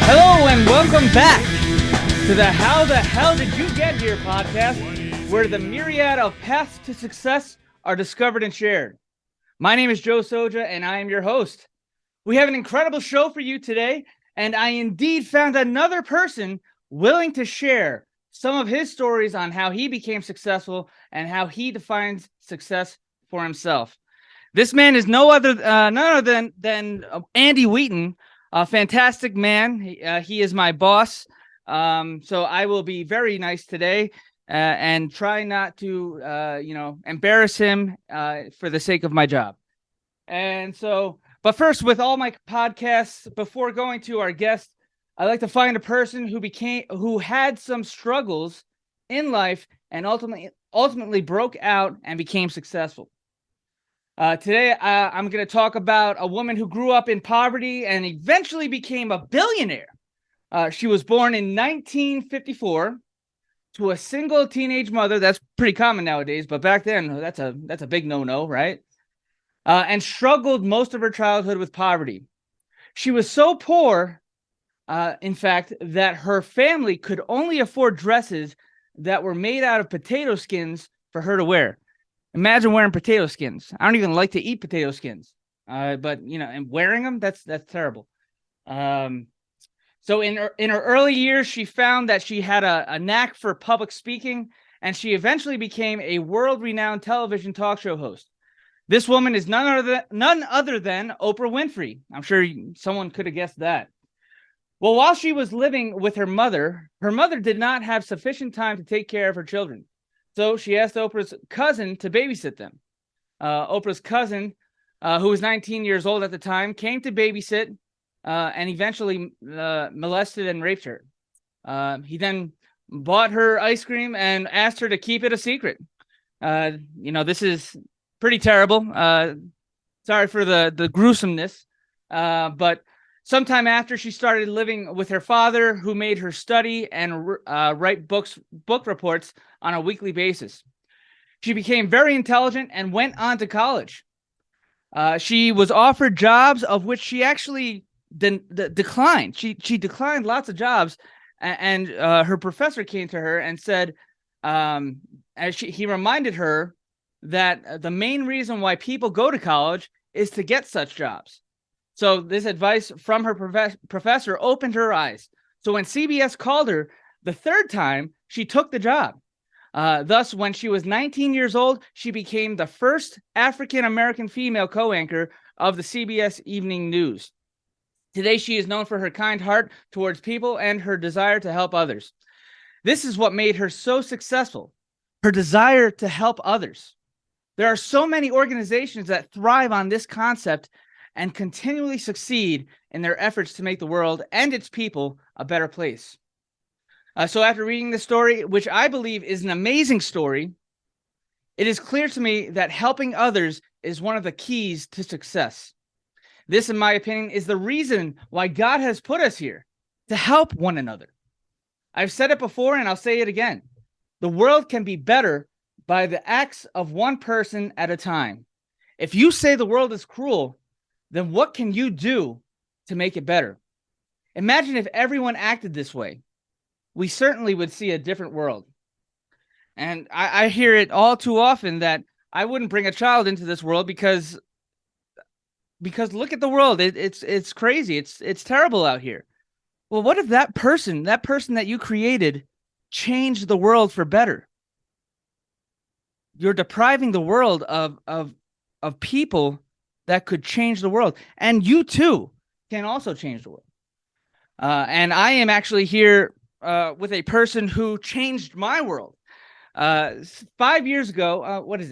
Hello and welcome back to the How the Hell Did You Get Here podcast, where the myriad of paths to success are discovered and shared. My name is Joe Soja and I am your host. We have an incredible show for you today, and I indeed found another person willing to share some of his stories on how he became successful and how he defines success for himself. This man is none other than Andy Wheaton, a fantastic man. He is my boss, so I will be very nice today and try not to, embarrass him for the sake of my job. And so, but first, with all my podcasts, before going to our guest, I like to find a person who had some struggles in life and ultimately broke out and became successful. Today, I'm going to talk about a woman who grew up in poverty and eventually became a billionaire. She was born in 1954 to a single teenage mother. That's pretty common nowadays, but back then, that's a big no-no, right? And struggled most of her childhood with poverty. She was so poor, in fact, that her family could only afford dresses that were made out of potato skins for her to wear. Imagine wearing potato skins. I don't even like to eat potato skins, but and wearing them, that's terrible. So in her early years, she found that she had a knack for public speaking, and she eventually became a world-renowned television talk show host. This woman is none other than Oprah Winfrey. I'm sure someone could have guessed that. Well, while she was living with her mother did not have sufficient time to take care of her children. So she asked Oprah's cousin to babysit them. Oprah's cousin, who was 19 years old at the time, came to babysit and eventually molested and raped her. He then bought her ice cream and asked her to keep it a secret. This is pretty terrible. Sorry for the gruesomeness. But sometime after, she started living with her father, who made her study and write book reports on a weekly basis. She became very intelligent and went on to college. She was offered jobs of which she actually declined. She declined lots of jobs, and her professor came to her and said, he reminded her that the main reason why people go to college is to get such jobs. So this advice from her professor opened her eyes. So when CBS called her the third time, she took the job. Thus, when she was 19 years old, she became the first African-American female co-anchor of the CBS Evening News. Today, she is known for her kind heart towards people and her desire to help others. This is what made her so successful, her desire to help others. There are so many organizations that thrive on this concept and continually succeed in their efforts to make the world and its people a better place. So after reading this story, which I believe is an amazing story, it is clear to me that helping others is one of the keys to success. This, in my opinion, is the reason why God has put us here, to help one another. I've said it before and I'll say it again. The world can be better by the acts of one person at a time. If you say the world is cruel, then what can you do to make it better? Imagine if everyone acted this way. We certainly would see a different world. And I hear it all too often that I wouldn't bring a child into this world because look at the world. It's crazy. It's terrible out here. Well, what if that person that you created changed the world for better? You're depriving the world of people that could change the world. And you too can also change the world. And I am actually here with a person who changed my world. 5 years ago,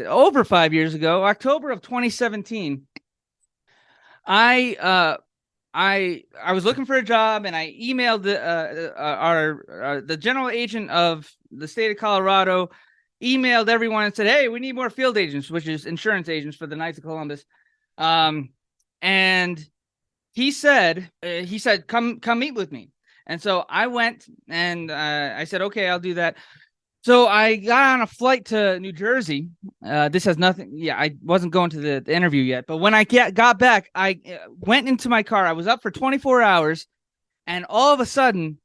over 5 years ago, October of 2017, I was looking for a job, and I emailed the general agent of the state of Colorado, emailed everyone and said, "Hey, we need more field agents," which is insurance agents for the Knights of Columbus. And he said, come meet with me. And so I went, and I said, okay, I'll do that. So I got on a flight to New Jersey. This has nothing. Yeah, I wasn't going to the interview yet, but when I got back, I went into my car. I was up for 24 hours, and all of a sudden,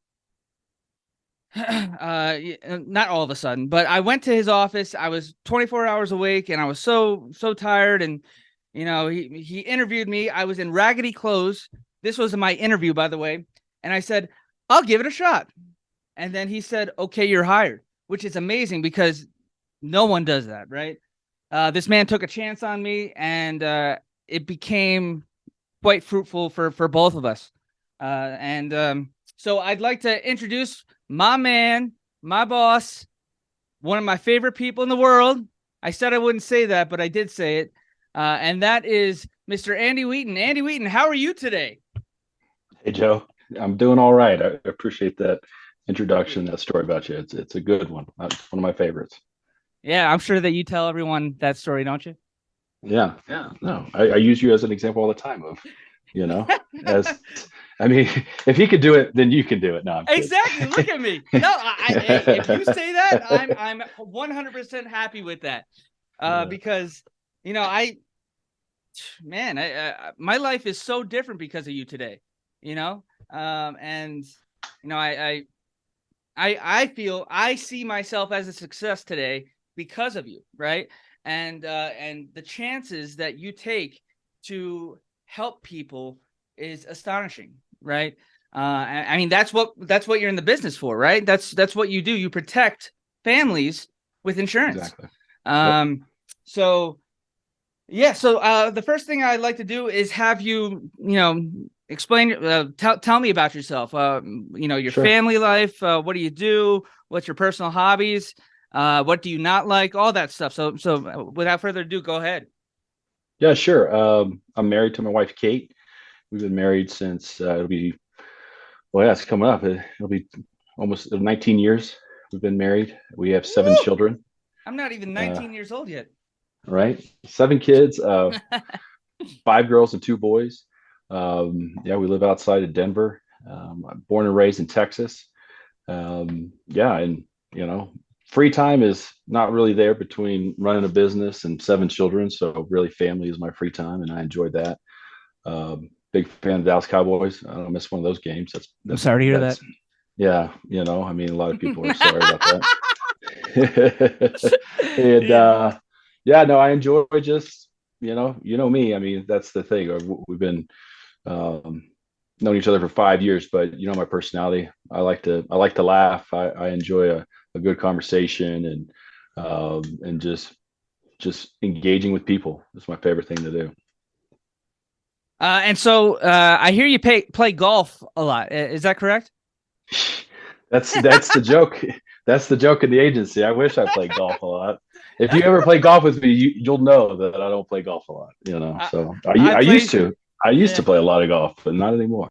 not all of a sudden, but I went to his office. I was 24 hours awake, and I was so tired. And he interviewed me. I was in raggedy clothes. This was my interview, by the way. And I said, I'll give it a shot. And then he said, okay, you're hired, which is amazing because no one does that, right? This man took a chance on me, and it became quite fruitful for both of us. So I'd like to introduce my man, my boss, one of my favorite people in the world. I said I wouldn't say that, but I did say it. And that is Mr. Andy Wheaton. Andy Wheaton, how are you today? Hey Joe, I'm doing all right. I appreciate that introduction, that story about you. It's a good one. It's one of my favorites. Yeah, I'm sure that you tell everyone that story, don't you? Yeah, yeah. No, I use you as an example all the time of, you know, as I mean, if he could do it, then you can do it. No, I'm kidding. Exactly. Look at me. No, hey, if you say that, I'm 100% happy with that. Because I man, my life is so different because of you today. You know, and I feel I see myself as a success today because of you, right? And the chances that you take to help people is astonishing, right? I mean, that's what you're in the business for, right? That's what you do. You protect families with insurance. Exactly. Yep. So yeah. So the first thing I'd like to do is have you, explain, tell me about yourself. Your Sure. family life. What do you do? What's your personal hobbies? What do you not like? All that stuff. So without further ado, go ahead. Yeah, sure. I'm married to my wife, Kate. We've been married since it'll be, well, yeah, it's coming up. It'll be almost 19 years we've been married. We have seven Woo! children. I'm not even Uh, 19 years old yet. right? Seven kids, five girls and two boys. Yeah, we live outside of Denver. I'm born and raised in Texas. Yeah, and you know, free time is not really there between running a business and seven children. So really, family is my free time, and I enjoy that. Big fan of Dallas Cowboys. I don't miss one of those games. I'm sorry to hear That's that. yeah. I mean, a lot of people are sorry about that. And Yeah. yeah, no, I enjoy just me. I mean, that's the thing. We've been um, known each other for 5 years, but you know my personality. I like to laugh. I enjoy a good conversation and just engaging with people. It's my favorite thing to do. And so I hear you play golf a lot. Is that correct? That's the joke. That's the joke in the agency. I wish I played golf a lot. If you ever play golf with me, you'll know that I don't play golf a lot. I, So I I used played. to. I used to Yeah. play a lot of golf, but not anymore.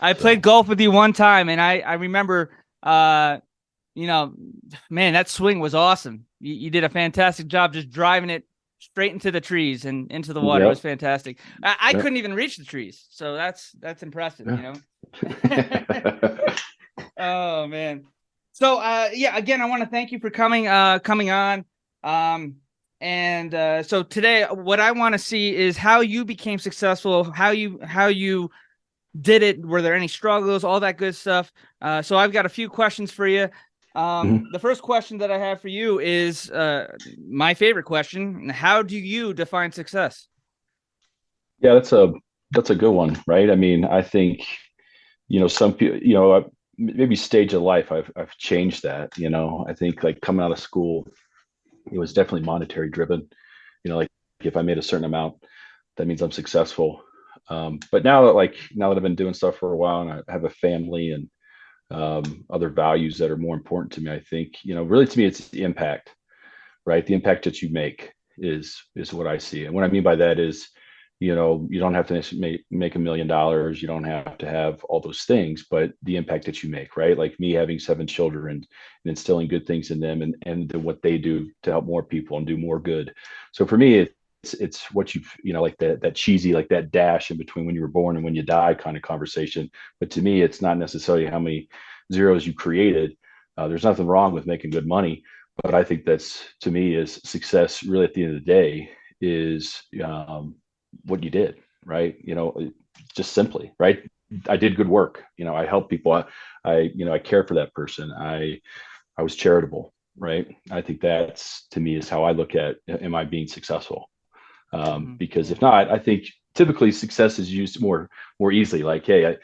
I played So golf with you one time, and I remember, you know, man, that swing was awesome. You did a fantastic job just driving it straight into the trees and into the water. It was yep, fantastic. I yep, couldn't even reach the trees, so that's impressive, yeah. Oh man. So yeah, again, I want to thank you for coming on. Um, and so today, what I want to see is how you became successful, how you did it, were there any struggles, all that good stuff. So I've got a few questions for you. Mhm. The first question that I have for you is my favorite question: how do you define success? Yeah, that's a good one, right? I mean, I think some people, maybe stage of life, I've changed that. I think like coming out of school, it was definitely monetary driven. Like if I made a certain amount, that means I'm successful. But now that I've been doing stuff for a while and I have a family and other values that are more important to me, I think really to me it's the impact, right? The impact that you make is what I see, and what I mean by that is you don't have to make $1 million, you don't have to have all those things, but the impact that you make, right? Like me having seven children and instilling good things in them and what they do to help more people and do more good. So for me, it's what like that cheesy, like that dash in between when you were born and when you die kind of conversation. But to me, it's not necessarily how many zeros you created. There's nothing wrong with making good money, but I think that's, to me, is success really at the end of the day is what you did, right? Just simply, right? I did good work. I helped people. I cared for that person. I was charitable, right? I think that's, to me, is how I look at, am I being successful? Because if not, I think typically success is used more easily. Like, hey,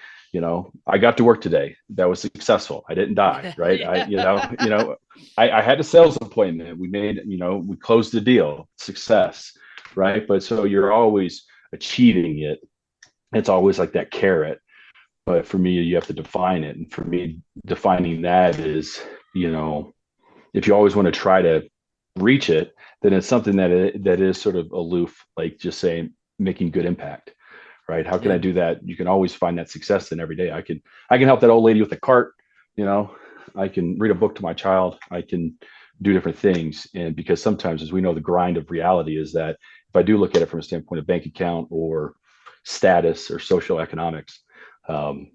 I got to work today. That was successful. I didn't die, right? Yeah. I had a sales appointment. We closed the deal. Success, right? But so you're always achieving it. It's always like that carrot. But for me, you have to define it. And for me, defining that is, if you always want to try to reach it, then it's something that is sort of aloof, like just saying making good impact, right? How can I do that? You can always find that success in every day. I can help that old lady with the cart, I can read a book to my child. I can do different things. And because sometimes, as we know, the grind of reality is that if I do look at it from a standpoint of bank account or status or social economics,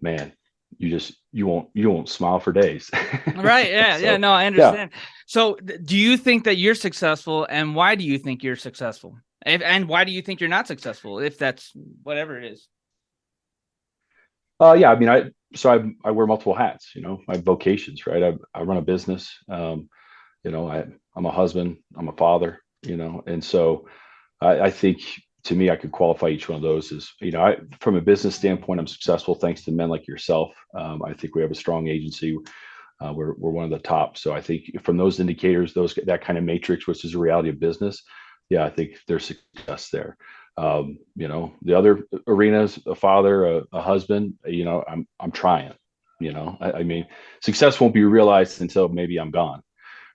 man, you won't smile for days. Right. Yeah. So, No, I yeah. understand. So do you think that you're successful, and why do you think you're successful? And why do you think you're not successful, if that's whatever it is? Yeah. I mean, I wear multiple hats, my vocations, right? I run a business. I'm a husband, I'm a father, and so I think, to me, I could qualify each one of those as, from a business standpoint, I'm successful thanks to men like yourself. I think we have a strong agency. We're one of the top. So I think from those indicators, that kind of matrix, which is a reality of business, yeah, I think there's success there. The other arenas, a father, a husband, I'm trying. I mean, success won't be realized until maybe I'm gone,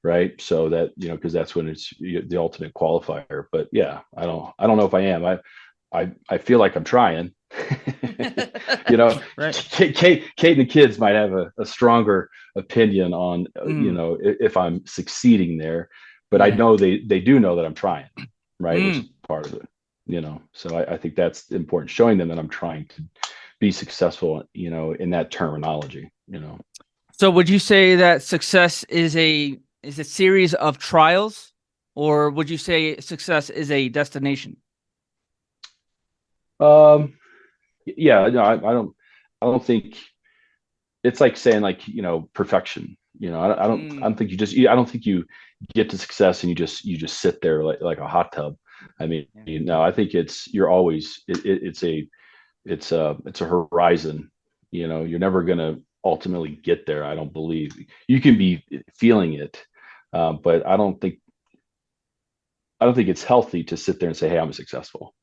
right? So that, because that's when it's the ultimate qualifier. But yeah, I don't know if I am. I feel like I'm trying. Right. Kate and the kids might have a stronger opinion on, if I'm succeeding there, but I know they do know that I'm trying, right? Which is part of it, So I think that's important, showing them that I'm trying to be successful, in that terminology. So would you say that success is a series of trials, or would you say success is a destination? Um, yeah, no, I don't think it's like saying, like, perfection. I don't think I don't think you get to success and you just sit there like a hot tub. I mean, no, I think you're always, it's a horizon. You're never gonna ultimately get there. I don't believe you can be feeling it, but I don't think it's healthy to sit there and say, hey, I'm successful.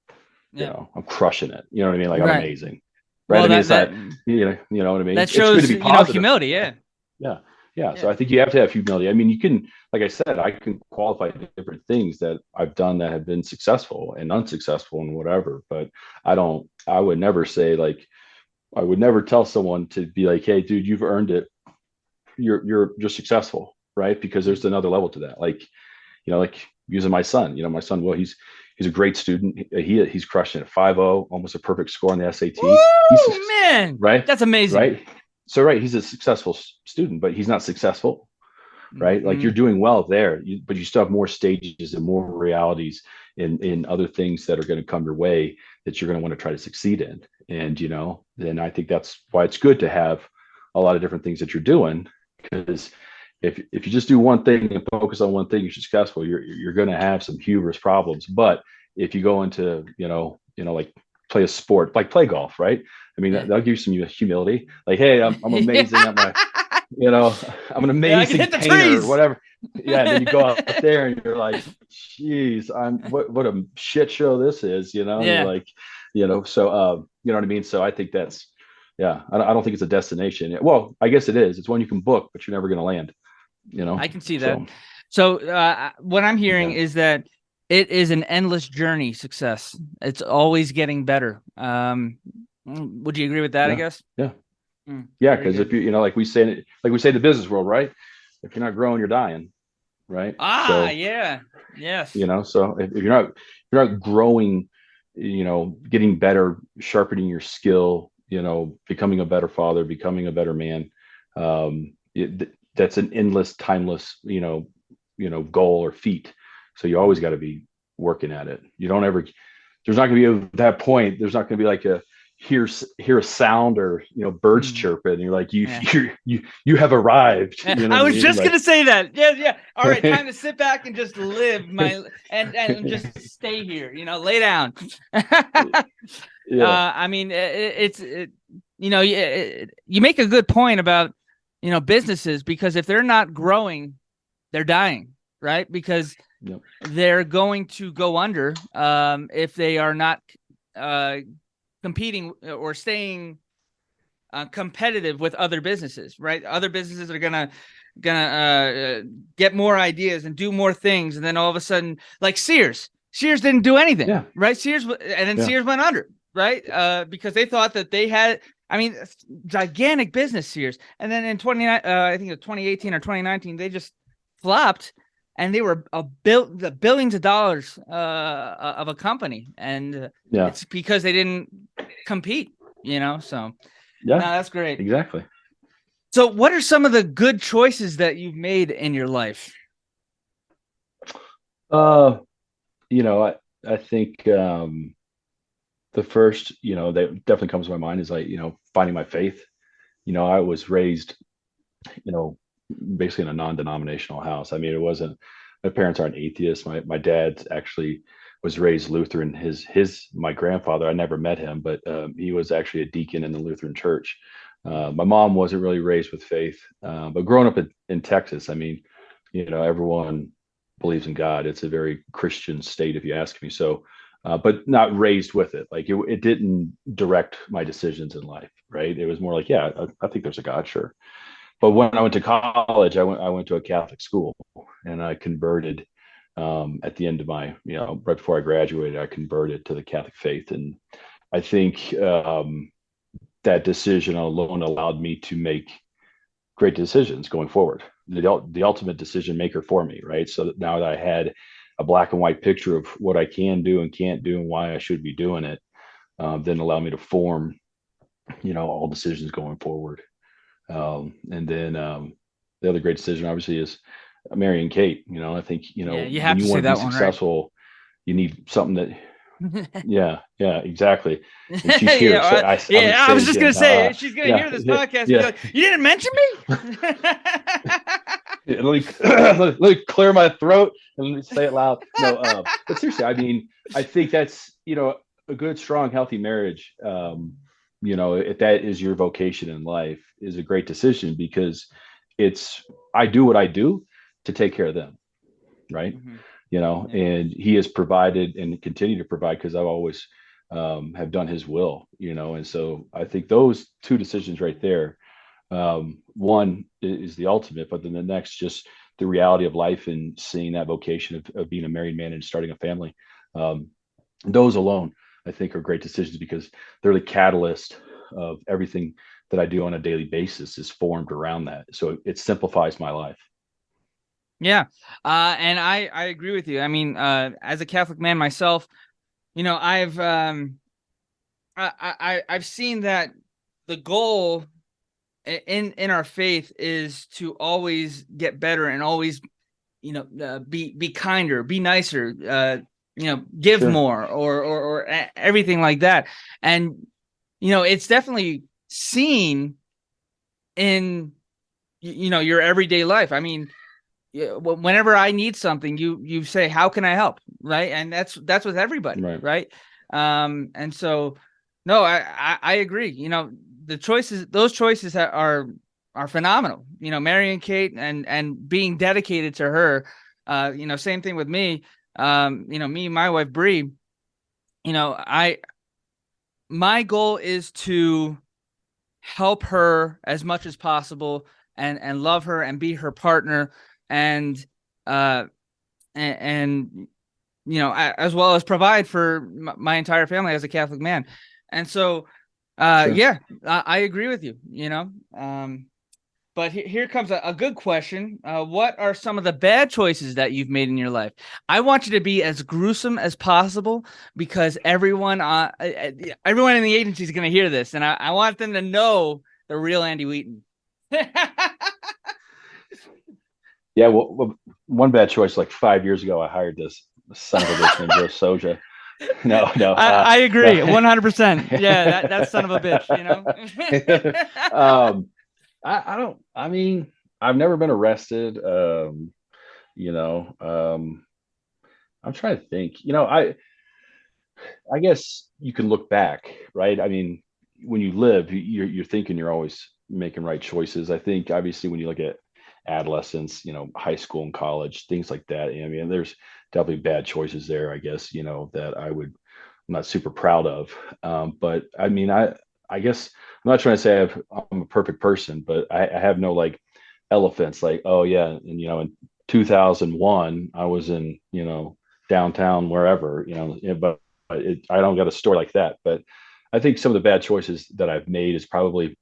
Yeah. I'm crushing it. You know what I mean? Like, I'm Right. amazing. Right. Well, I mean, that it's not, you know what I mean? that It's good to shows, be positive. humility. Yeah. Yeah. Yeah. So Yeah. I think you have to have humility. I mean, you can, like I said, I can qualify different things that I've done that have been successful and unsuccessful and whatever, but I would never say, like, I would never tell someone to be like, hey, dude, you've earned it. You're successful. Right. Because there's another level to that. Like using my son, my son, well, he's a great student. He's crushing it. 5.0, almost a perfect score on the SAT. He's Woo, man, right, that's amazing. right. So right, he's a successful student, but he's not successful, right? Like, you're Mhm. doing well there, but you still have more stages and more realities in other things that are going to come your way that you're going to want to try to succeed in. And then I think that's why it's good to have a lot of different things that you're doing, because if you just do one thing and focus on one thing, you're successful. You're going to have some hubris problems. But if you go into like play a sport, like play golf, right? I mean, Yeah. that'll give you some humility. Like, hey, I'm amazing. I'm an Yeah, I can amazing hit the painter or trees. whatever. Yeah, and then you go out there and you're like, geez, what a shit show this is. You're Yeah, like, so you know what I mean? So I think that's, yeah, I don't think it's a destination. Well, I guess it is. It's one you can book, but you're never going to land. I can see that. So So what I'm hearing yeah. is that it is an endless journey, success. It's always getting better. Would you agree with that, I Yeah. guess? Yeah. Yeah. Very Because if good. like we say in the business world, right? If you're not growing, you're dying. right? Ah, So, yeah. Yes. so if you're not growing, getting better, sharpening your skill, becoming a better father, becoming a better man, that's an endless, timeless, goal or feat. So you always got to be working at it. You don't ever, there's not going to be at that point. There's not going to be like a hear a sound or birds Mm, chirping. And you're like yeah. you have arrived. You know I what I was mean? just Like, gonna say that. Yeah, yeah. All right, time to sit back and just live my and just stay here. Lay down. yeah, I mean, you make a good point about businesses, because if they're not growing, they're dying, right? Because yep, they're going to go under if they are not competing or staying competitive with other businesses, right? Other businesses are gonna get more ideas and do more things, and then all of a sudden, like Sears didn't do anything, yeah, right? And then yeah, Sears went under, right? Because they thought that they had. I mean, gigantic business, Sears, and then in I think it was 2018 or 2019, they just flopped, and they were the billions of dollars of a company, and yeah, it's because they didn't compete, So no, yeah, that's great. exactly. So, what are some of the good choices that you've made in your life? Uh, I think the first, that definitely comes to my mind is like, finding my faith. I was raised, you know, basically in a non-denominational house. I mean, it wasn't, my parents aren't atheists. My dad actually was raised Lutheran. My grandfather, I never met him, but he was actually a deacon in the Lutheran church. My mom wasn't really raised with faith, but growing up in Texas, I mean, everyone believes in God. It's a very Christian state, if you ask me. So, but not raised with it. Like it didn't direct my decisions in life, right? It was more like, yeah, I think there's a God, sure. But when I went to college, I went to a Catholic school, and I converted at the end of my, right before I graduated, I converted to the Catholic faith, and I think that decision alone allowed me to make great decisions going forward. The ultimate decision maker for me, right? So that now that I had a black and white picture of what I can do and can't do and why I should be doing it, then allow me to form, all decisions going forward. And then the other great decision, obviously, is marrying Kate. I think Yeah, you when have to you say want to be that one right. successful, you need something that, yeah, yeah, exactly. And she's here, Yeah, so I'm going yeah. to I say was it just gonna again. say she's gonna Yeah, hear this yeah, podcast and be yeah. like, "You didn't mention me." Let me let me clear my throat and let me say it loud. No, but seriously, I mean, I think that's a good, strong, healthy marriage. If that is your vocation in life, is a great decision because it's I do what I do to take care of them, right? Mhm. Yeah. And he has provided and continue to provide because I've always have done his will, and so I think those two decisions right there, one is the ultimate, but then the next, just the reality of life and seeing that vocation of being a married man and starting a family. Um, those alone, I think, are great decisions because they're the catalyst of everything that I do on a daily basis is formed around that. So it simplifies my life. Yeah. And I agree with you. I mean, as a Catholic man myself, I've seen that the goal in our faith is to always get better and always be kinder, be nicer, give Sure. more, or everything like that. And it's definitely seen in your everyday life. I mean, whenever I need something, you say, how can I help, right? And that's with everybody, Right. right? And so no, I agree. Those choices are phenomenal. Marrying Kate and being dedicated to her. Same thing with me. Me and my wife Bree. I my goal is to help her as much as possible and love her and be her partner, and uh and as well as provide for my entire family as a Catholic man. And so Sure. yeah, I agree with you. But here comes a good question. What are some of the bad choices that you've made in your life? I want you to be as gruesome as possible because everyone in the agency is going to hear this, and I want them to know the real Andy Wheaton. Yeah, well, one bad choice. Like 5 years ago, I hired this son of a bitch named Joe Soja. No, no, I agree, no. 100%. Yeah, that son of a bitch. um, I don't. I mean, I've never been arrested. You know, I'm trying to think. I guess you can look back, right? I mean, when you live, you're thinking you're always making right choices. I think obviously when you look at adolescence, high school and college, things like that. I mean, there's definitely bad choices there, I guess, that I'm not super proud of. But I mean, I guess I'm not trying to say I'm a perfect person, but I have no like elephants like, oh yeah, and in 2001, I was in, downtown wherever, but I don't got a story like that. But I think some of the bad choices that I've made is probably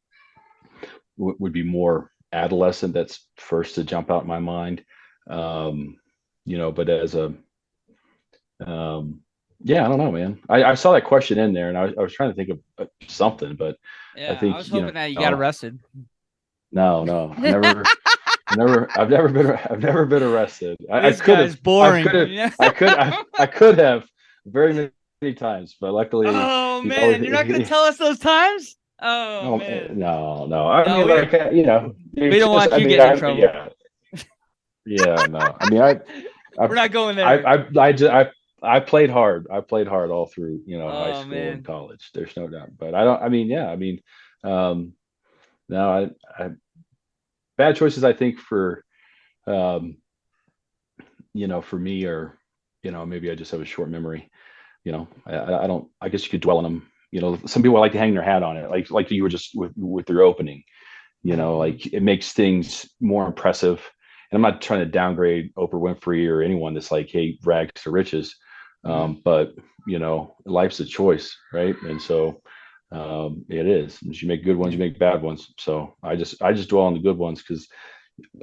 would be more adolescent. That's first to jump out in my mind. Um, but as a yeah, I don't know, man. I saw that question in there, and I was trying to think of something, but I Yeah, I think was hoping that you got arrested. no, I've never been arrested. I This could guy's have, I boring. could have, I could have very many times, but luckily Oh he's always, man, you're not gonna tell us those times? Oh no, man, no. I no, mean, like, we it's don't just, want I you mean, getting in trouble. yeah, no. I mean, We're I've, not going there. I played hard. I played hard all through, high Oh school and man, college. There's no doubt. But I don't. I mean, yeah. I mean, um, no. Bad choices. I think um, for me, or maybe I just have a short memory. I don't. I guess you could dwell on them. Some people like to hang their hat on it, like you were just with your opening. Like it makes things more impressive. And I'm not trying to downgrade Oprah Winfrey or anyone that's like, hey, rags to riches. But life's a choice, right? And so it is. You make good ones, you make bad ones. So I just dwell on the good ones because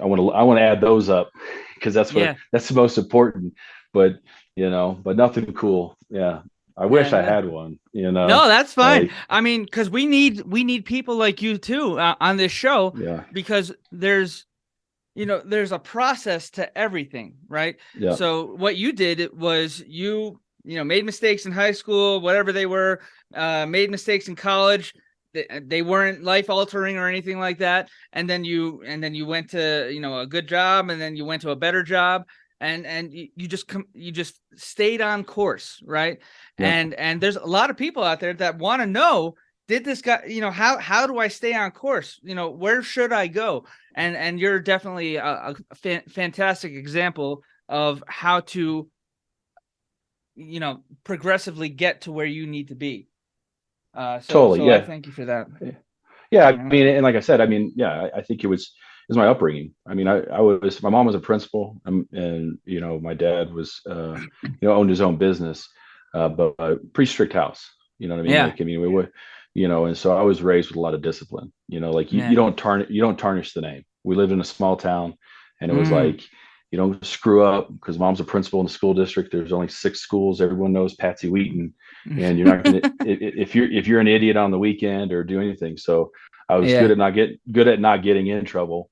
I want to add those up because yeah, that's the most important. But but nothing cool. Yeah. I yeah. wish I had one, No, that's fine. like, I mean, because we need people like you too on this show yeah, because there's a process to everything, right? yeah, So what you did was you made mistakes in high school, whatever they were, made mistakes in college. They weren't life altering or anything like that. And then you went to a good job, and then you went to a better job, and you just stayed on course, right? yeah, And there's a lot of people out there that want to know, did this guy, how do I stay on course? Where should I go? And you're definitely a fantastic example of how to progressively get to where you need to be. so totally. so I Yeah. thank you for that. Yeah, I you know mean, and like I said, I mean, yeah, I think it was my upbringing. I mean, my mom was a principal, and my dad was owned his own business, but pretty strict house. You know what I mean? yeah Like, I mean, we would, and so I was raised with a lot of discipline. Like you yeah don't tarnish the name. We lived in a small town, and it was mm. like, you don't screw up because mom's a principal in the school district. There's only 6 schools. Everyone knows Patsy Wheaton, and you're not gonna if you're an idiot on the weekend or do anything. So I was yeah good at not getting in trouble,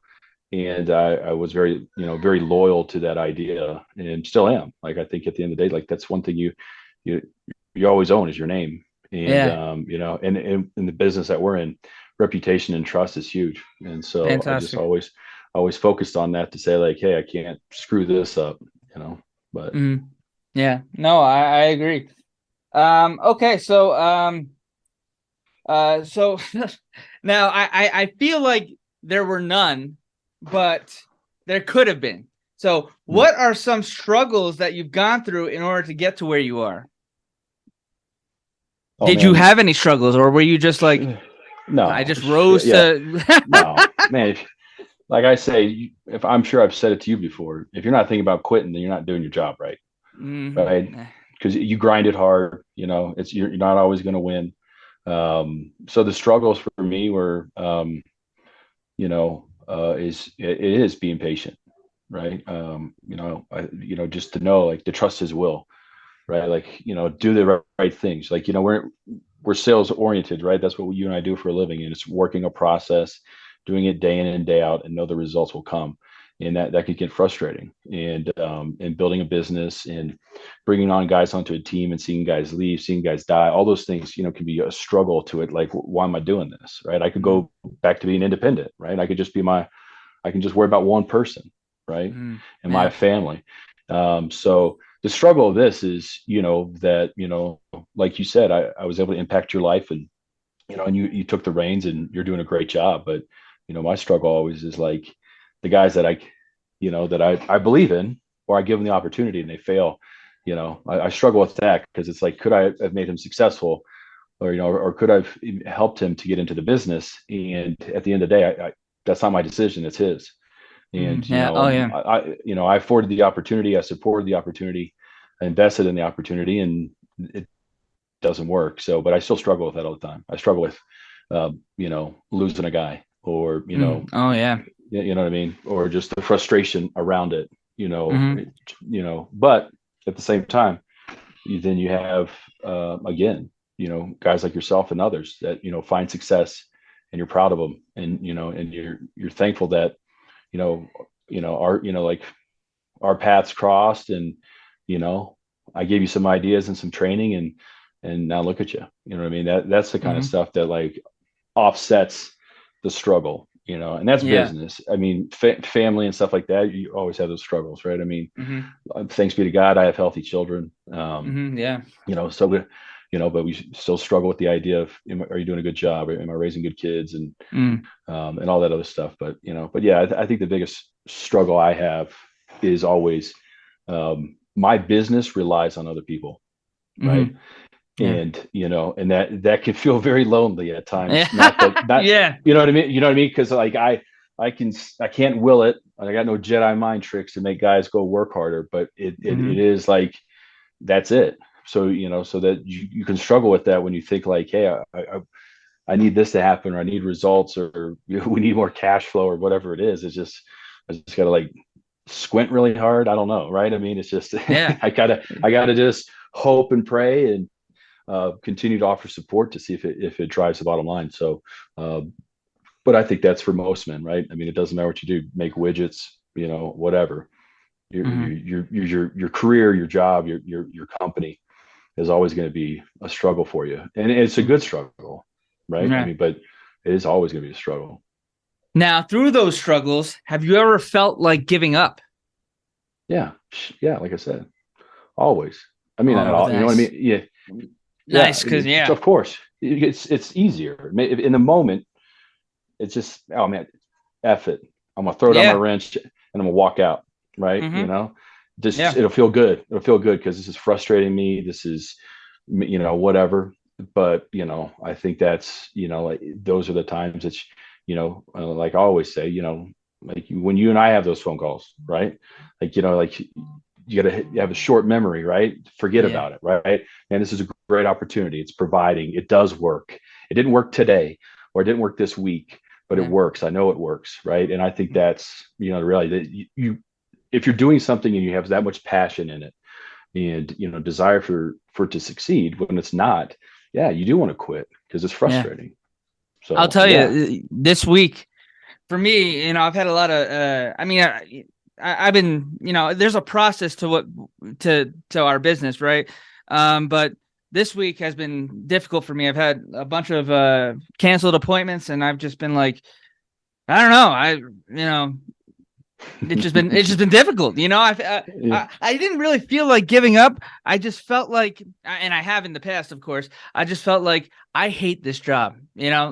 and I was very loyal to that idea, and still am. Like I think at the end of the day, like that's one thing you you always own is your name, and yeah and in the business that we're in, reputation and trust is huge, and so I just fantastic. always focused on that to say like, hey, I can't screw this up, but Yeah, no, I agree. Okay, so now I feel like there were none, but there could have been. So yeah. what are some struggles that you've gone through in order to get to where you are? Oh Did you man. have any struggles, or were you just like, I No, just rose yeah, to no, man. Like I say, if I'm sure I've said it to you before, if you're not thinking about quitting, then you're not doing your job right, right? Mhm. Because you grind it hard. You're not always going to win. So the struggles for me were, you know, it is being patient, right? Just to know, like, to trust his will, right? Like, do the right things. Like, we're sales oriented, right? That's what you and I do for a living, and it's working a process, doing it day in and day out, and know the results will come. And that could get frustrating. And building a business and bringing on guys onto a team and seeing guys leave, seeing guys die, all those things, can be a struggle to it. Like, why am I doing this, right? I could go back to being independent, right? I can just worry about one person, right? And my family. So the struggle of this is, that, like you said, I was able to impact your life, and you took the reins, and you're doing a great job. But, my struggle always is like the guys that I believe in, or I give them the opportunity and they fail. I struggle with that, because it's like, could I have made him successful, or could I've helped him to get into the business? And at the end of the day, that's not my decision. It's his. And, Yeah. Oh yeah. I afforded the opportunity. I supported the opportunity. I invested in the opportunity, and it doesn't work. So, but I still struggle with that all the time. I struggle with, losing a guy, or, Oh yeah. you know what I mean? Or just the frustration around it, Mm-hmm. but at the same time, then you have, again, guys like yourself and others that, find success, and you're proud of them, and you're thankful that, like, our paths crossed, and, I gave you some ideas and some training, and now look at you. You know what I mean? That's the kind of stuff that, like, offsets the struggle, and that's Yeah. business. I mean, family and stuff like that, you always have those struggles, right? I mean, Mm-hmm. thanks be to God, I have healthy children. Yeah. So we, but we still struggle with the idea of, are you doing a good job? Am I raising good kids? And all that other stuff. But yeah, I think the biggest struggle I have is always, my business relies on other people, right? Mm-hmm. Yeah. And that can feel very lonely at times. Not Yeah. you know what I mean? You know what I mean? Because, like, I can't will it. I got no Jedi mind tricks to make guys go work harder, but it is like, that's it. So, so that you can struggle with that when you think, like, hey, I need this to happen, or I need results, or we need more cash flow, or whatever it is. I just gotta, like, squint really hard. I don't know, right? I mean, it's just Yeah. I gotta just hope and pray, and continue to offer support to see if it drives the bottom line. So, but I think that's for most men, right? I mean, it doesn't matter what you do, make widgets, whatever. Mm-hmm. Your career, your job, your company is always going to be a struggle for you, and it's a good struggle, right? I Yeah. mean, but it is always going to be a struggle. Now, through those struggles, have you ever felt like giving up? Yeah, yeah. Like I said, always. I mean, not Oh, all. You know what I nice. mean? Yeah, yeah. Nice, because Of course, it's easier in the moment. It's just, oh man, F it. I'm gonna throw down my yeah. wrench, and I'm gonna walk out. Right? Mm-hmm. Just, Yeah. it'll feel good. It'll feel good, because this is frustrating me. This is, whatever. But, I think that's, like, those are the times that, like I always say, like, when you and I have those phone calls, right? Like, like, you got to have a short memory, right? Forget Yeah. about it, right? And this is a great opportunity. It's providing. It does work. It didn't work today, or it didn't work this week, but it Yeah. works. I know it works, right? And I think that's, really, that you if you're doing something and you have that much passion in it, and, desire for it to succeed, when it's not, yeah, you do want to quit, because it's Yeah. frustrating. I'll So tell yeah. you, this week for me, I've had a lot of. I mean, I've been, there's a process to to our business, right? But this week has been difficult for me. I've had a bunch of canceled appointments, and I've just been like, I don't know, it's just been difficult. Yeah. I didn't really feel like giving up. I just felt like, and I have in the past, of course, I just felt like I hate this job, Yeah.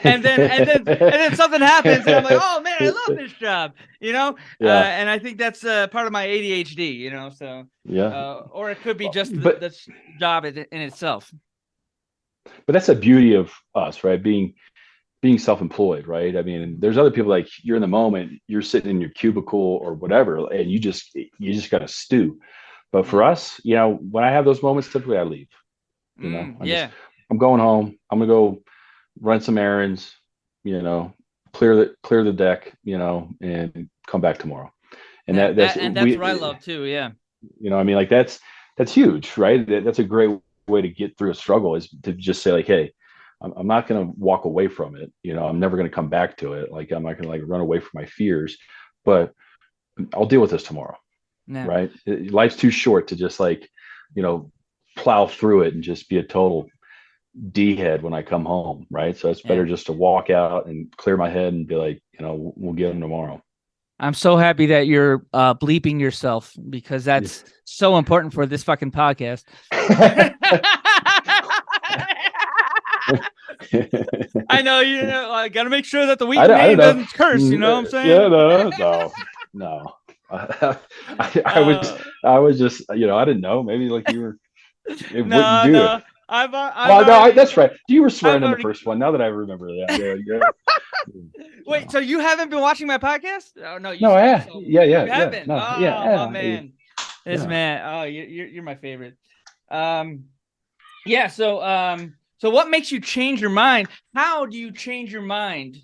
and then something happens, and I'm like, oh man, I love this job, Yeah. and I think that's part of my ADHD, so, Yeah. or it could be Well, just but the job in itself. that's the beauty of us, right? Being self-employed, right? I mean, there's other people, like, you're in the moment, you're sitting in your cubicle or whatever, and you just got to stew. But for Yeah. us, when I have those moments, typically I leave. Yeah. I'm going home. I'm gonna go run some errands, clear the deck, and come back tomorrow. And that's what I love too. Yeah. I mean, like that's huge, right? That's a great way to get through a struggle, is to just say like, hey, I'm not going to walk away from it. I'm never going to come back to it. Like, I'm not going to like run away from my fears, but I'll deal with this tomorrow. Yeah. Right. Life's too short to just like, plow through it and just be a total D head when I come home. Right. So it's better just to walk out and clear my head and be like, we'll get them tomorrow. I'm so happy that you're bleeping yourself, because that's so important for this fucking podcast. I know, I got to make sure that the Wheaton name doesn't curse. You know what I'm saying? Yeah, no. I was just, I didn't know. Maybe like you were. It wouldn't do it. That's right. You were swearing in the first one. Now that I remember that. Yeah. Wait, so you haven't been watching my podcast? Oh no, no, I have. Yeah. You haven't. No, my man. Man. Oh, you're my favorite. Yeah. So what makes you change your mind? How do you change your mind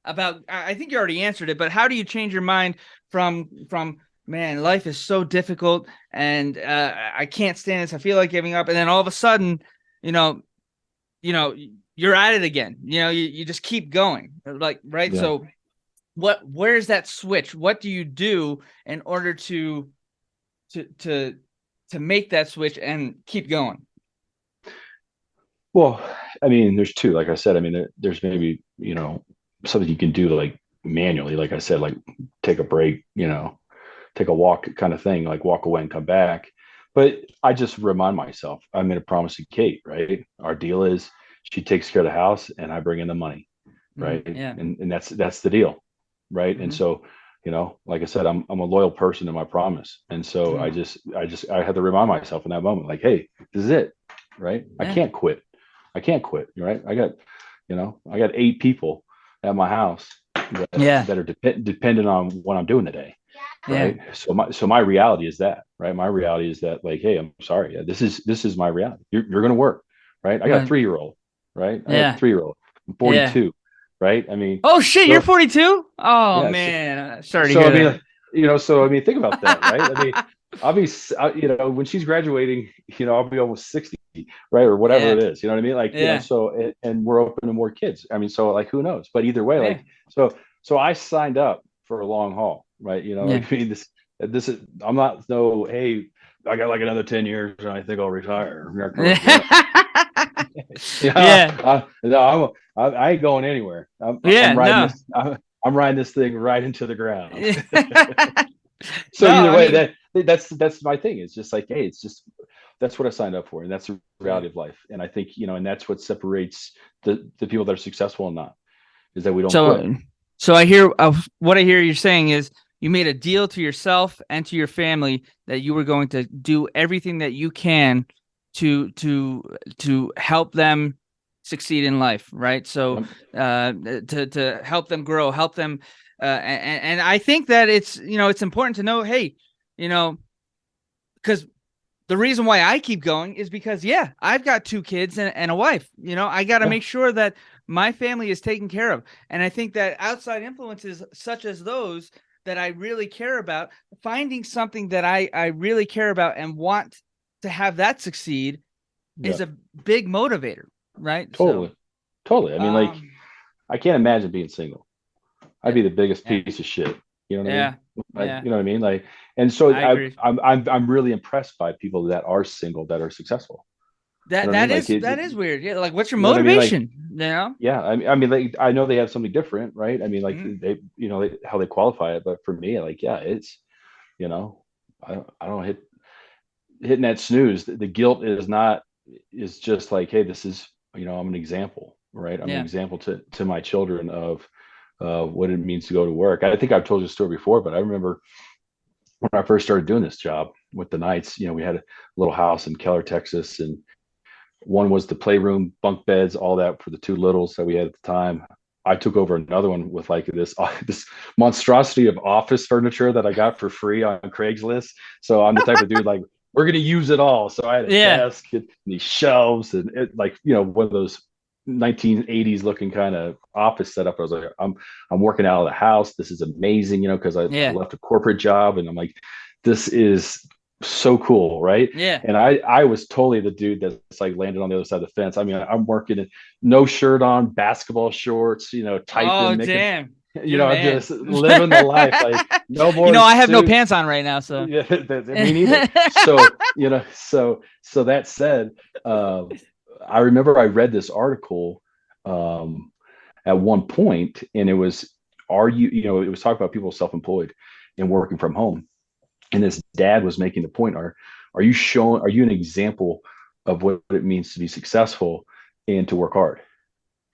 about? I think you already answered it, but how do you change your mind from man, life is so difficult and I can't stand this. I feel like giving up, and then all of a sudden, you're at it again. You just keep going, like, right? Yeah. So where's that switch? What do you do in order to make that switch and keep going? Well, I mean, there's two. Like I said, I mean, there's maybe something you can do like manually, like I said, like take a break, take a walk, kind of thing, like walk away and come back. But I just remind myself, I made a promise to Kate, right? Our deal is she takes care of the house and I bring in the money, right? Yeah. And that's the deal, right? Mm-hmm. And so, like I said, I'm a loyal person to my promise, and so I had to remind myself in that moment, like, hey, this is it, right? Yeah. I can't quit, right? I got 8 people at my house that are dependent on what I'm doing today. Right. Yeah. So my reality is that, right? My reality is that, like, hey, I'm sorry. This is my reality. You're going to work. Right. I got a 3-year-old. Right. I got a 3-year-old. I'm 42. Yeah. Right. I mean, oh shit, you're 42. Oh yeah, man. Sorry to hear that. So I mean, think about that. Right. I mean, I'll be, when she's graduating, I'll be almost 60, right? Or whatever it is, you know what I mean? Like, so, and we're open to more kids. I mean, so like, who knows? But either way, like, so I signed up for a long haul, right? Like, I mean, this is, I'm not, hey, I got like another 10 years and I think I'll retire. No, I ain't going anywhere. I'm riding this thing right into the ground. So either way, that's my thing. It's just like, hey, it's just, that's what I signed up for. And that's the reality of life. And I think, and that's what separates the people that are successful and not, is that we don't quit. So what I hear you're saying is you made a deal to yourself and to your family that you were going to do everything that you can to help them succeed in life, right? So to help them grow, help them, and I think that it's important to know, hey, because the reason why I keep going is because I've got 2 kids and a wife. I got to make sure that my family is taken care of, and I think that outside influences such as those that I really care about, finding something that I really care about and want to have that succeed is a big motivator, right? Totally. I mean, like, I can't imagine being single. I'd be the biggest piece of shit. You know what I mean? Like, you know what I mean? Like, and so I'm really impressed by people that are single that are successful. That is weird. Yeah, like, what's your motivation? Yeah, I mean, like, I know they have something different, right? I mean, like, they how they qualify it, but for me, like, it's, I don't hitting that snooze. The guilt is just like, hey, this is, I'm an example, right? I'm an example to my children of what it means to go to work. I think I've told you a story before, but I remember when I first started doing this job with the Knights, we had a little house in Keller, Texas, and one was the playroom, bunk beds, all that for the 2 littles that we had at the time. I took over another one with like this monstrosity of office furniture that I got for free on Craigslist. So I'm the type of dude, like, we're going to use it all. So I had a desk and these shelves and one of those 1980s looking kind of office setup. I was like, I'm working out of the house. This is amazing, because I Yeah. left a corporate job, and I'm like, this is so cool, right? Yeah. And I was totally the dude that's like landed on the other side of the fence. I mean, I'm working in no shirt on, basketball shorts, Oh, typing, making, damn. You're the I'm man. just living the life. Like no more I have no suit. pants on right now, so. Yeah, me neither. So, so that said, I remember I read this article um, at one point, and it was, it was talking about people self-employed and working from home. And this dad was making the point, are you an example of what it means to be successful and to work hard?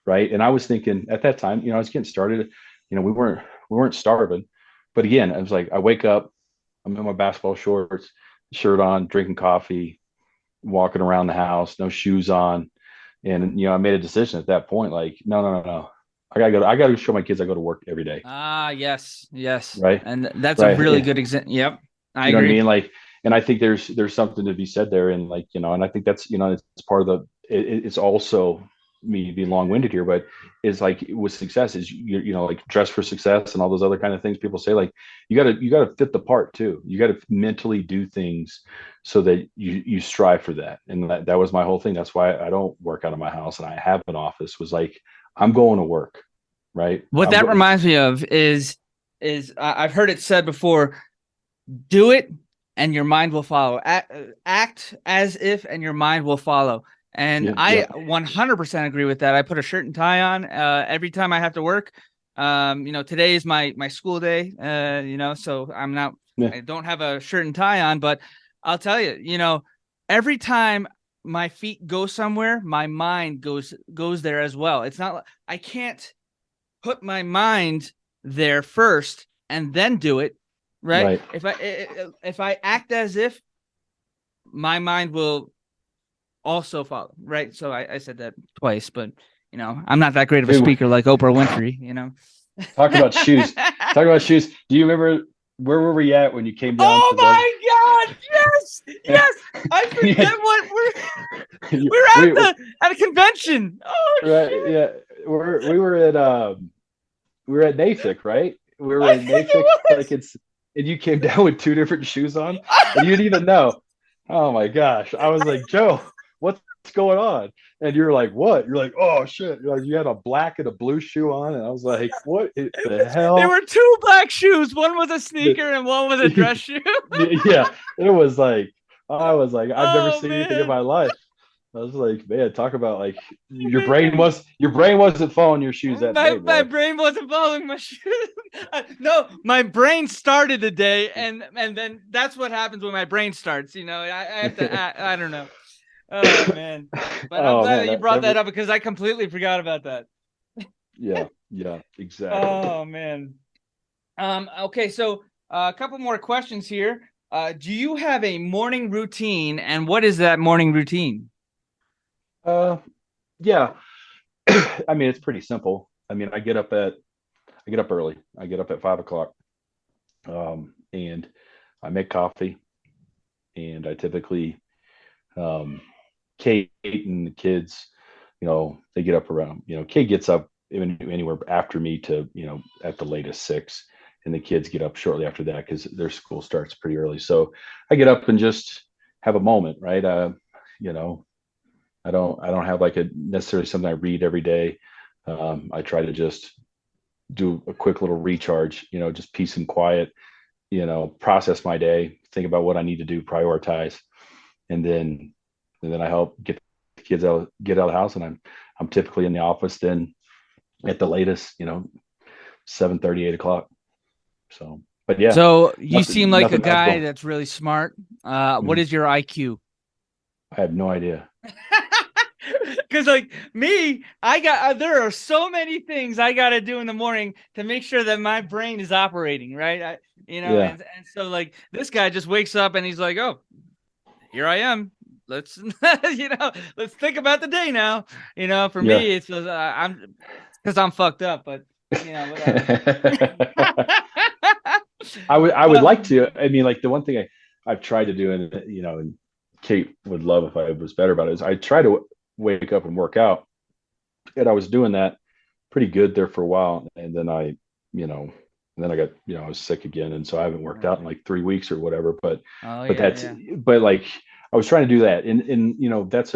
Right. And I was thinking at that time, I was getting started, we weren't starving. But again, I was like, I wake up, I'm in my basketball shorts, shirt on, drinking coffee, walking around the house, no shoes on. And I made a decision at that point, like, no, no, no, no. I gotta show my kids I go to work every day. Yes. Yes. Right. And that's a Right. really Yeah. good example. Yep. I You know what I agree. mean? Like, and I think there's something to be said there. And like, and I think that's, it's part of it's also me being long-winded here, but it's like with success is like dress for success and all those other kind of things people say, like you gotta fit the part too. You gotta mentally do things so that you strive for that. And that was my whole thing. That's why I don't work out of my house and I have an office, was like, I'm going to work. Right. What that reminds me of is I've heard it said before, do it and your mind will follow. Act as if and your mind will follow. And Yeah, I 100% agree with that. I put a shirt and tie on every time I have to work. Today is my school day, so I don't have a shirt and tie on, but I'll tell you, every time my feet go somewhere, my mind goes there as well. It's not, I can't put my mind there first and then do it. Right. If I act as if, my mind will also follow. Right. So I said that twice, but I'm not that great of a speaker like Oprah Winfrey, Talk about shoes. Talk about shoes. Do you remember where were we at when you came down? Oh my God. Yes. Yes. I forget what we're at a convention. Oh, right. shit. Yeah. We were at NAFIC, right? We were at NAFIC, like and you came down with two different shoes on, and you didn't even know. Oh my gosh! I was like, Joe, what's going on? And you're like, what? You're like, oh shit! You're like, you had a black and a blue shoe on, and I was like, what the hell? There were two black shoes. One was a sneaker, and one was a dress shoe. Yeah, it was like, I was like, I've never seen anything in my life. I was like, man, talk about like your brain wasn't following your shoes that day. My brain wasn't following my shoes. No, my brain started the day, and then that's what happens when my brain starts. I have to. I don't know. Oh man, but I'm glad that you brought that up because I completely forgot about that. Yeah, exactly. Oh man. Okay, so a couple more questions here. Do you have a morning routine, and what is that morning routine? Yeah. I mean, it's pretty simple. I mean, I get up early. I get up at 5 o'clock, and I make coffee, and I typically, Kate and the kids, they get up around, Kate gets up anywhere after me to, at the latest 6, and the kids get up shortly after that because their school starts pretty early. So I get up and just have a moment, right? I don't have like a necessarily something I read every day. I try to just do a quick little recharge, just peace and quiet, process my day, think about what I need to do, prioritize, and then I help get the kids get out of the house, and I'm typically in the office then at the latest, 7:30, 8 o'clock. So, but yeah. So you seem like a guy that's really smart. What is your IQ? I have no idea. Because like me, there are so many things I got to do in the morning to make sure that my brain is operating right. And so like this guy just wakes up and he's like, oh, here I am. Let's let's think about the day now. For me, it's I'm because I'm fucked up, but I would like to. I mean, like the one thing I've tried to do, and and Kate would love if I was better about it, is I try to wake up and work out and I was doing that pretty good there for a while. And then you know, and then I got, I was sick again. And so I haven't worked out in like 3 weeks or whatever, Oh but yeah, that's, yeah, but like, I was trying to do that. And, that's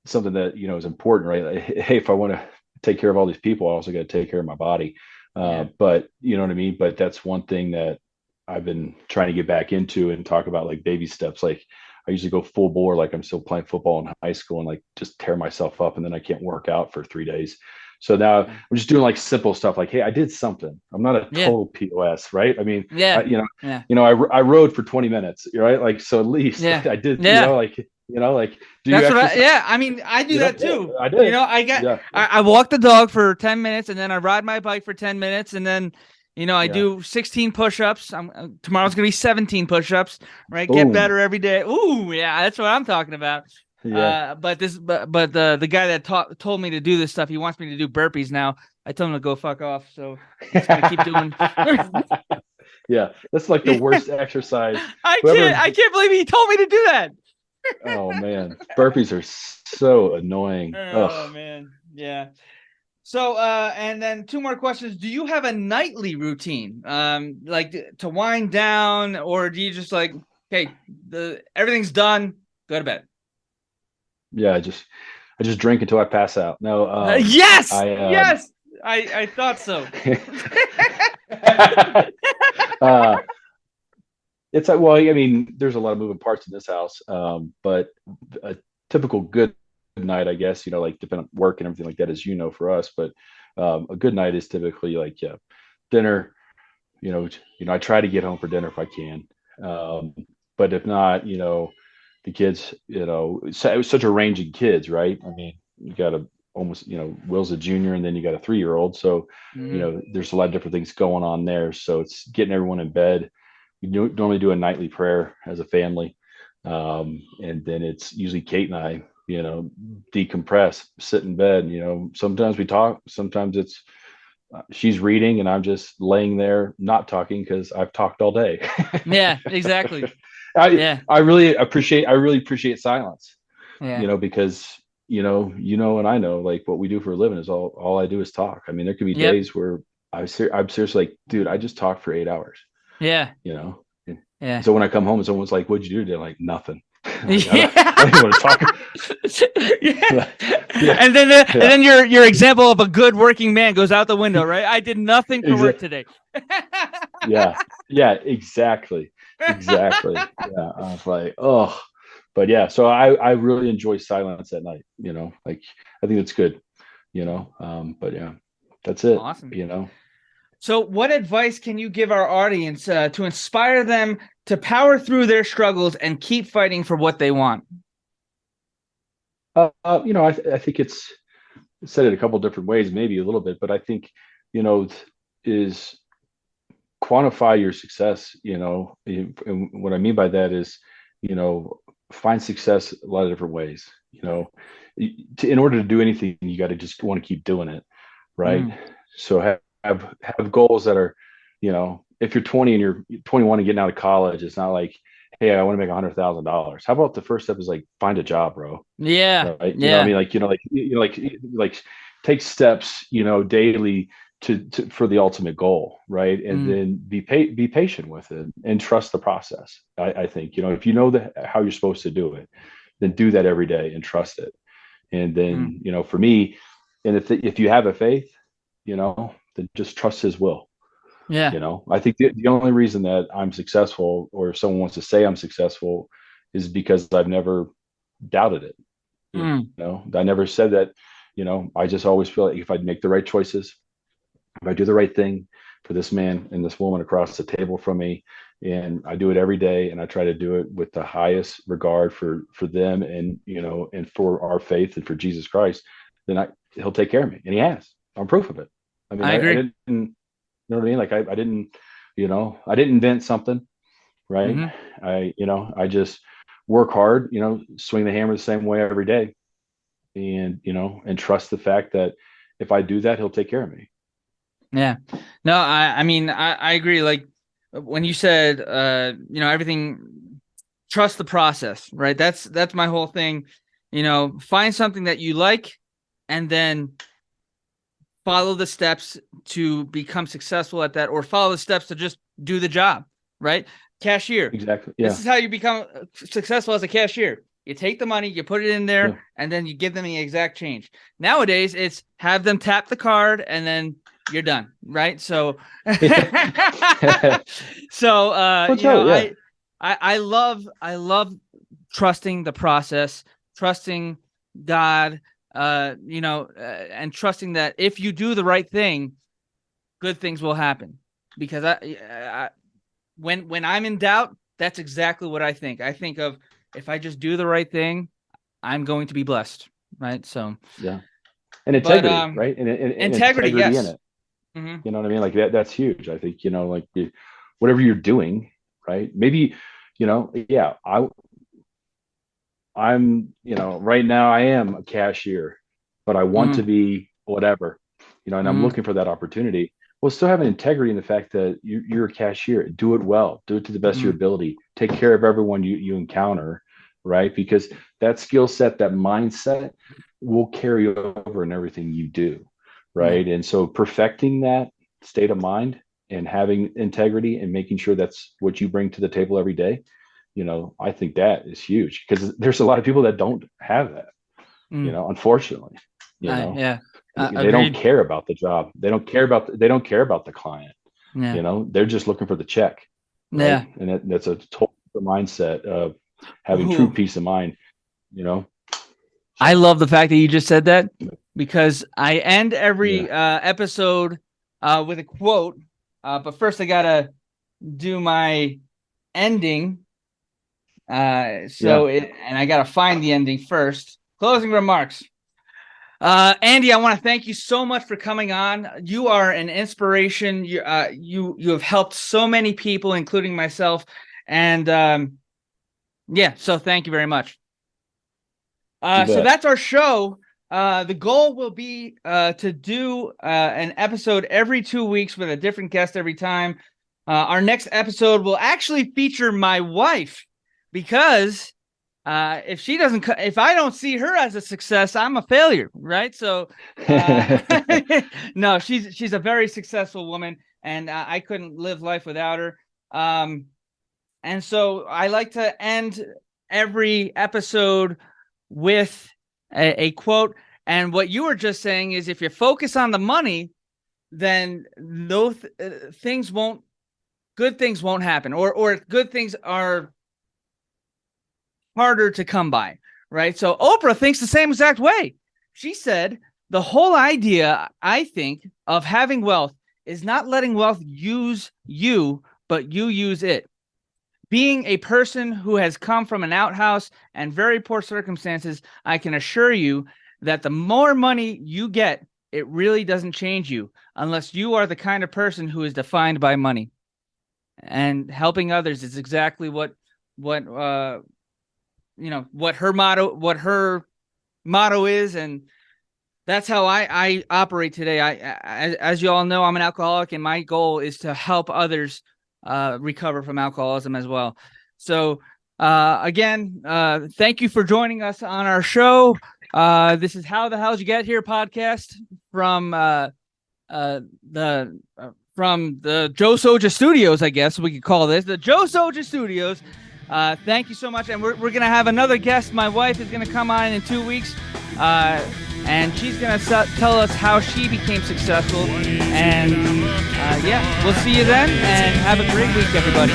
something that, is important, right? Like, hey, if I want to take care of all these people, I also got to take care of my body. yeah. But you know what I mean? But that's one thing that I've been trying to get back into and talk about, like baby steps. Like I usually go full bore, like I'm still playing football in high school, and like just tear myself up, and then I can't work out for 3 days. So now Yeah. I'm just doing like simple stuff, like, hey, I did something. I'm not a Yeah. total POS, right? I mean, I, Yeah. Yeah. I rode for 20 minutes, right? Like, so at least Yeah. I did, Yeah. like, do you That's what exercise? yeah, I mean, I do that Yeah, too. I did. Yeah, I walk the dog for 10 minutes and then I ride my bike for 10 minutes and then, I yeah. do 16 push-ups. Tomorrow's going to be 17 push-ups, right? Get Boom. better every day. Ooh, yeah, that's what I'm talking about. Yeah. But the guy that told me to do this stuff, he wants me to do burpees now. I told him to go fuck off. So I'm just going to keep doing. Yeah, that's like the worst exercise. Whoever, I can't believe he told me to do that. oh man, burpees are so annoying. Oh Ugh. man. Yeah. So, and then two more questions. Do you have a nightly routine, like to wind down, or do you just like, okay, everything's done, go to bed? Yeah, I just drink until I pass out. No, Yes, I yes, I thought so. uh, it's like, well, I mean, there's a lot of moving parts in this house, but a typical good night, I guess, like depending on work and everything like that, as for us. But a good night is typically like, yeah, dinner. I try to get home for dinner if I can. Um, but if not, the kids, it was such a range of kids, right? I mean, you got a almost, Will's a junior, and then you got a 3-year-old. So, Mhm. there's a lot of different things going on there. So it's getting everyone in bed. We normally do a nightly prayer as a family. And then it's usually Kate and I, decompress, sit in bed. Sometimes we talk, sometimes it's she's reading and I'm just laying there not talking because I've talked all day. Yeah, exactly. I Yeah, I really appreciate silence, yeah, because and I know, like, what we do for a living is all I do is talk. I mean, there could be yep, days where I'm seriously like, dude, I just talked for 8 hours, yeah, And yeah. so when I come home and someone's like, "What'd you do today?" I'm like, nothing. Like, I Yeah. don't even want to talk. Yeah. Yeah, And yeah, then your example of a good working man goes out the window, right? I did nothing for work exactly. today. Yeah, yeah, exactly. Yeah, I was like, oh, but yeah. So I really enjoy silence at night. Like, I think it's good. But yeah, that's it. Awesome. So, what advice can you give our audience to inspire them to power through their struggles and keep fighting for what they want? I think it's said it a couple different ways, maybe a little bit, but I think, is quantify your success. And what I mean by that is, you know, find success a lot of different ways. In order to do anything, you got to just want to keep doing it, right? Mm. So have goals that are, if you're 20 and you're 21 and getting out of college, it's not like, hey, I want to make $100,000. How about the first step is like find a job, bro? Yeah, Right? What I yeah, mean, like take steps, daily for the ultimate goal, right? And mm. then be patient with it and trust the process. I think, if you know how you're supposed to do it, then do that every day and trust it. And Mm. then, for me, and if you have a faith, then just trust his will. Yeah, I think the only reason that I'm successful, or if someone wants to say I'm successful, is because I've never doubted it. mm. I never said that. I just always feel like if I make the right choices, if I do the right thing for this man and this woman across the table from me, and I do it every day, and I try to do it with the highest regard for them, and and for our faith and for Jesus Christ, then he'll take care of me, and he has. I'm proof of it. I mean, I I agree. didn't, what I mean? Like, I didn't, I didn't invent something, right? Hmm. I just work hard, swing the hammer the same way every day, and and trust the fact that if I do that, he'll take care of me. Yeah. No, I mean, I agree. Like when you said, everything, trust the process, right? That's my whole thing. Find something that you like and then follow the steps to become successful at that, or follow the steps to just do the job, right? Cashier. Exactly. Yeah. This is how you become successful as a cashier. You take the money, you put it in there, and then you give them the exact change. Nowadays, it's have them tap the card, and then you're done, right? So, I love trusting the process, trusting God, and trusting that if you do the right thing, good things will happen. Because when I'm in doubt, that's exactly what I think. I think of, if I just do the right thing, I'm going to be blessed, right? So yeah, and integrity, right? And integrity, yes. In it. Mm-hmm. You know what I mean? Like that's huge. I think, like whatever you're doing, right? Maybe, I'm, right now I am a cashier, but I want to be whatever, and I'm looking for that opportunity. Well, still having integrity in the fact that you're a cashier, do it well, do it to the best of your ability, take care of everyone you encounter, right? Because that skill set, that mindset will carry over in everything you do, right? And so perfecting that state of mind and having integrity and making sure that's what you bring to the table every day, I think that is huge, because there's a lot of people that don't have that, unfortunately, they don't care about the job. They don't care about the client. They're just looking for the check. Right? Yeah. And that's a total mindset of having true peace of mind, I love the fact that you just said that, because I end every episode with a quote. But first I gotta do my ending. And I gotta find the ending first. Closing remarks. Andy, I want to thank you so much for coming on. You are an inspiration. You have helped so many people, including myself. And so thank you very much. So that's our show. The goal will be to do an episode every 2 weeks with a different guest every time. Our next episode will actually feature my wife, because if I don't see her as a success, I'm a failure, right? So no, she's a very successful woman, and I couldn't live life without her. And so I like to end every episode with a quote. And what you were just saying is, if you focus on the money, then those good things won't happen, or good things are harder to come by, right? So Oprah thinks the same exact way. She said, the whole idea, I think, of having wealth is not letting wealth use you, but you use it. Being a person who has come from an outhouse and very poor circumstances, I can assure you that the more money you get, it really doesn't change you, unless you are the kind of person who is defined by money. And helping others is exactly what her motto is, and that's how I operate today. As you all know, I'm an alcoholic, and my goal is to help others recover from alcoholism as well. So again, thank you for joining us on our show. This is How the Hell'd You Get Here podcast from the Joe Soja Studios, I guess we could call this the Joe Soja Studios. Thank you so much, and we're gonna have another guest. My wife is gonna come on in 2 weeks, and she's gonna tell us how she became successful. And we'll see you then, and have a great week, everybody.